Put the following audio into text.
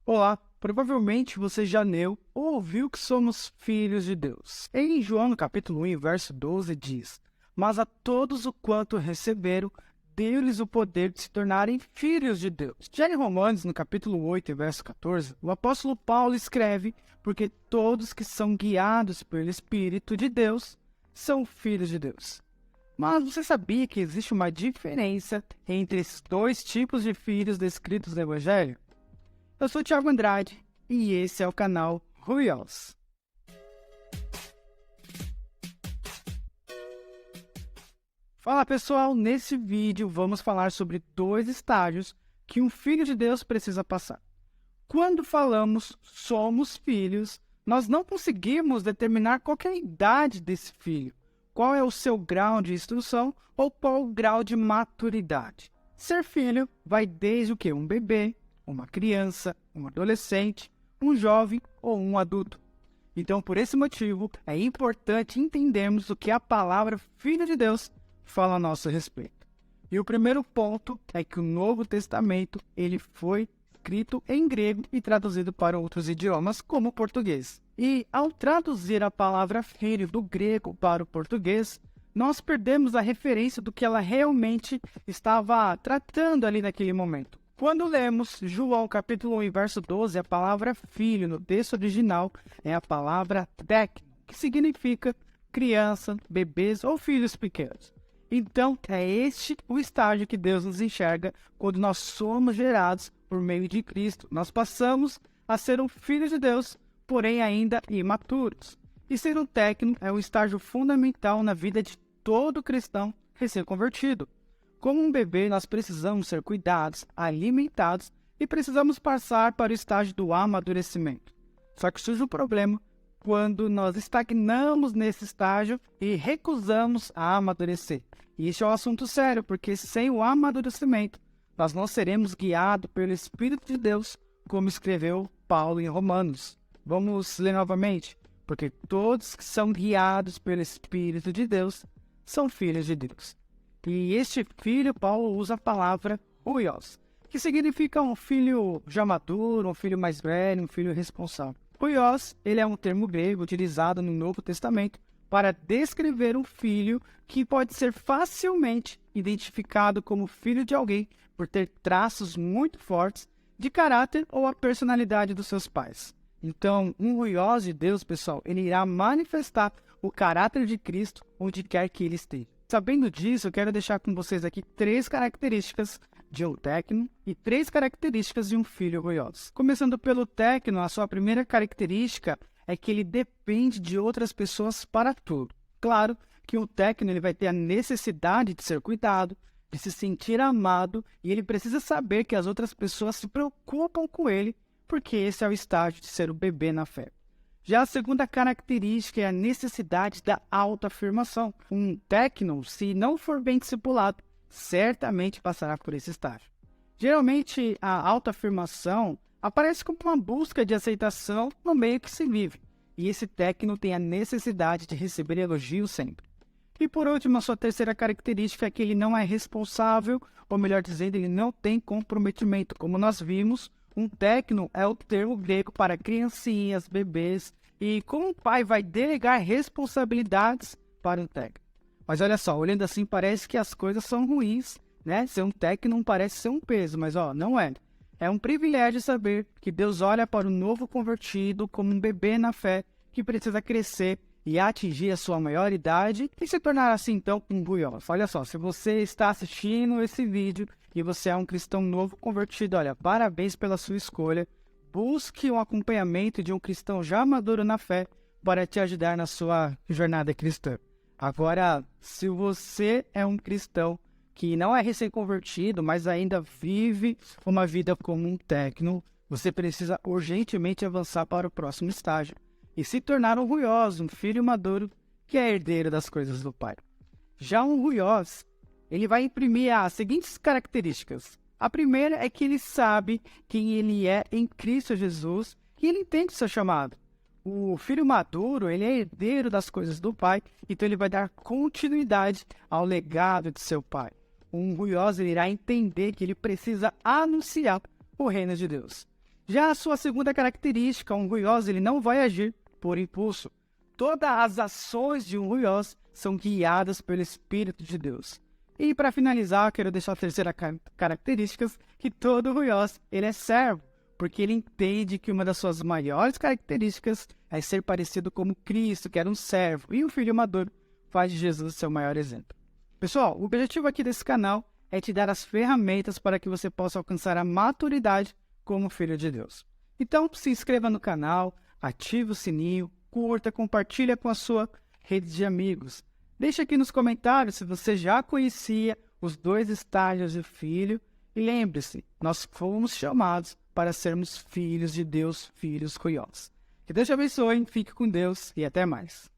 Olá, provavelmente você já leu ou ouviu que somos filhos de Deus. Em João, no capítulo 1, verso 12, diz: Mas a todos o quanto receberam, deu-lhes o poder de se tornarem filhos de Deus. Já em Romanos, no capítulo 8, verso 14, o apóstolo Paulo escreve: Porque todos que são guiados pelo Espírito de Deus são filhos de Deus. Mas você sabia que existe uma diferença entre esses dois tipos de filhos descritos no Evangelho? Eu sou o Thiago Andrade e esse é o canal Ruios. Fala pessoal, nesse vídeo vamos falar sobre dois estágios que um filho de Deus precisa passar. Quando falamos somos filhos, nós não conseguimos determinar qual é a idade desse filho, qual é o seu grau de instrução ou qual o grau de maturidade. Ser filho vai desde o que? Um bebê, uma criança, um adolescente, um jovem ou um adulto. Então, por esse motivo, é importante entendermos o que a palavra Filho de Deus fala a nosso respeito. E o primeiro ponto é que o Novo Testamento ele foi escrito em grego e traduzido para outros idiomas, como o português. E ao traduzir a palavra filho do grego para o português, nós perdemos a referência do que ela realmente estava tratando ali naquele momento. Quando lemos João capítulo 1, verso 12, a palavra filho no texto original é a palavra técnico, que significa criança, bebês ou filhos pequenos. Então, é este o estágio que Deus nos enxerga quando nós somos gerados por meio de Cristo. Nós passamos a ser um filho de Deus, porém ainda imaturos. E ser um técnico é um estágio fundamental na vida de todo cristão recém-convertido. Como um bebê, nós precisamos ser cuidados, alimentados e precisamos passar para o estágio do amadurecimento. Só que surge um problema quando nós estagnamos nesse estágio e recusamos a amadurecer. E isso é um assunto sério, porque sem o amadurecimento, nós não seremos guiados pelo Espírito de Deus, como escreveu Paulo em Romanos. Vamos ler novamente. Porque todos que são guiados pelo Espírito de Deus são filhos de Deus. E este filho, Paulo usa a palavra huios, que significa um filho já maduro, um filho mais velho, um filho responsável. Huios, ele é um termo grego utilizado no Novo Testamento para descrever um filho que pode ser facilmente identificado como filho de alguém por ter traços muito fortes de caráter ou a personalidade dos seus pais. Então, um huios de Deus, pessoal, ele irá manifestar o caráter de Cristo onde quer que ele esteja. Sabendo disso, eu quero deixar com vocês aqui 3 características de um técnico e 3 características de um filho huios. Começando pelo técnico, a sua primeira característica é que ele depende de outras pessoas para tudo. Claro que um técnico ele vai ter a necessidade de ser cuidado, de se sentir amado, e ele precisa saber que as outras pessoas se preocupam com ele, porque esse é o estágio de ser o bebê na fé. Já a segunda característica é a necessidade da autoafirmação. Um técnico, se não for bem discipulado, certamente passará por esse estágio. Geralmente, a autoafirmação aparece como uma busca de aceitação no meio que se vive, e esse técnico tem a necessidade de receber elogios sempre. E por último, a sua terceira característica é que ele não é responsável, ou melhor dizendo, ele não tem comprometimento. Como nós vimos, um técnico é o termo grego para criancinhas, bebês, e como um pai vai delegar responsabilidades para um técnico. Mas olha só, olhando assim parece que as coisas são ruins, né? Ser um técnico parece ser um peso, mas não é. É um privilégio saber que Deus olha para o novo convertido como um bebê na fé que precisa crescer e atingir a sua maioridade e se tornar assim então um huios. Olha só, se você está assistindo esse vídeo e você é um cristão novo convertido, olha, parabéns pela sua escolha. Busque um acompanhamento de um cristão já maduro na fé para te ajudar na sua jornada cristã. Agora, se você é um cristão que não é recém-convertido, mas ainda vive uma vida como um técnico, você precisa urgentemente avançar para o próximo estágio e se tornar um huios, um filho maduro que é herdeiro das coisas do Pai. Já um huios, ele vai imprimir as seguintes características. A primeira é que ele sabe quem ele é em Cristo Jesus e ele entende o seu chamado. O filho maduro, ele é herdeiro das coisas do pai, então ele vai dar continuidade ao legado de seu pai. Um huios, ele irá entender que ele precisa anunciar o reino de Deus. Já a sua segunda característica, um ruiós, ele não vai agir por impulso. Todas as ações de um ruiós são guiadas pelo Espírito de Deus. E para finalizar, quero deixar a terceira característica, que todo ruiós, ele é servo, porque ele entende que uma das suas maiores características é ser parecido como Cristo, que era um servo, e o filho maduro faz de Jesus seu maior exemplo. Pessoal, o objetivo aqui desse canal é te dar as ferramentas para que você possa alcançar a maturidade como filho de Deus. Então, se inscreva no canal, ative o sininho, curta, compartilha com a sua rede de amigos. Deixe aqui nos comentários se você já conhecia os 2 estágios de filho. E lembre-se, nós fomos chamados para sermos filhos de Deus, filhos ruiós. Que Deus te abençoe, fique com Deus e até mais.